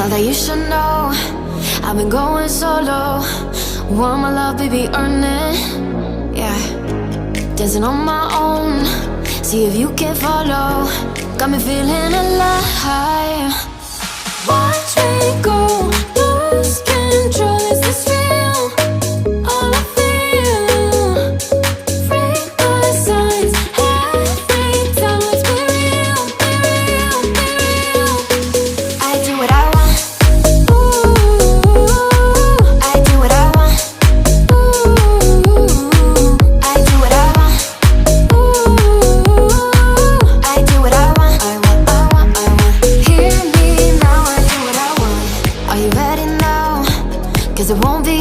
Now that you should know, I've been going solo. Want my love, baby, earn it. Yeah, dancing on my own. See if you can follow. Got me feeling alive. Watch me go, lose control. Is this real? All I feel. Free my signs. Every time, let's be real, be real, be real. I do what I want. Ooh, I do what I want. Ooh, I do what I want. Ooh, I do what I want. I want, I want, I want. Hear me now, I do what I want. Are you ready now? 'Cause it won't be